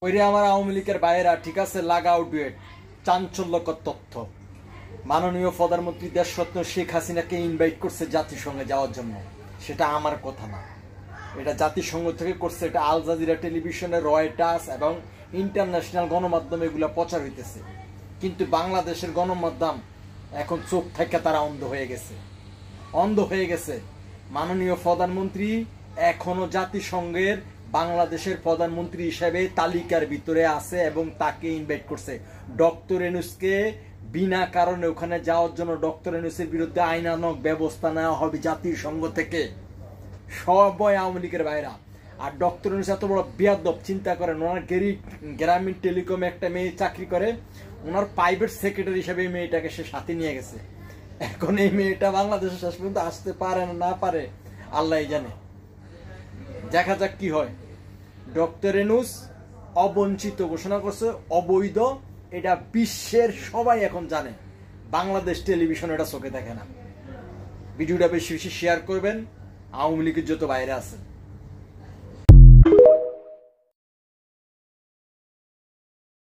ওইরে আমার আওয়ামী লীগের বাইরা ঠিক আছে, লাগাও ডুয়েট। চাঞ্চল্যকর তথ্য, মাননীয় প্রধানমন্ত্রী দেশরত্ন শেখ হাসিনাকে ইনভাইট করছে জাতিসংঘে যাওয়ার জন্য। সেটা আমার কথা না, এটা জাতিসংঘ থেকে করছে। এটা আল জাজিরা টেলিভিশনে, রয়টার্স এবং ইন্টারন্যাশনাল গণমাধ্যম এগুলো প্রচার হইতেছে। কিন্তু বাংলাদেশের গণমাধ্যম এখন চোখ থেকে তারা অন্ধ হয়ে গেছে। মাননীয় প্রধানমন্ত্রী এখনো জাতিসংঘের বাংলাদেশের প্রধানমন্ত্রী হিসেবে তালিকার ভিতরে আছে এবং তাকে ইনভাইট করছে। ডক্টর ইউনূসকে বিনা কারণে ওখানে যাওয়ার জন্য ডক্টর ইউনূসের বিরুদ্ধে আইনানুগ ব্যবস্থা নেওয়া হবে জাতিসংঘ থেকে। সবাই আওয়ামী লীগের বাইরা। আর ডক্টর ইউনূস এত বড় বেয়াদব, চিন্তা করেন, ওনার গ্রামীণ টেলিকমে একটা মেয়ে চাকরি করে, ওনার প্রাইভেট সেক্রেটারি হিসেবে এই মেয়েটাকে সে সাথে নিয়ে গেছে। এখন এই মেয়েটা বাংলাদেশে শেষ পর্যন্ত আসতে পারে না পারে আল্লাহ জানে। দেখা যাক কি হয়। ডক্টর ইউনূস অবঞ্চিত ঘোষণা করছে, অবৈধ। এটা বিশ্বের সবাই এখন জানে, বাংলাদেশ টেলিভিশন এটা চোখে দেখে না। ভিডিওটা বেশি বেশি শেয়ার করবেন, আওয়ামী লীগের যত বাইরে আছে।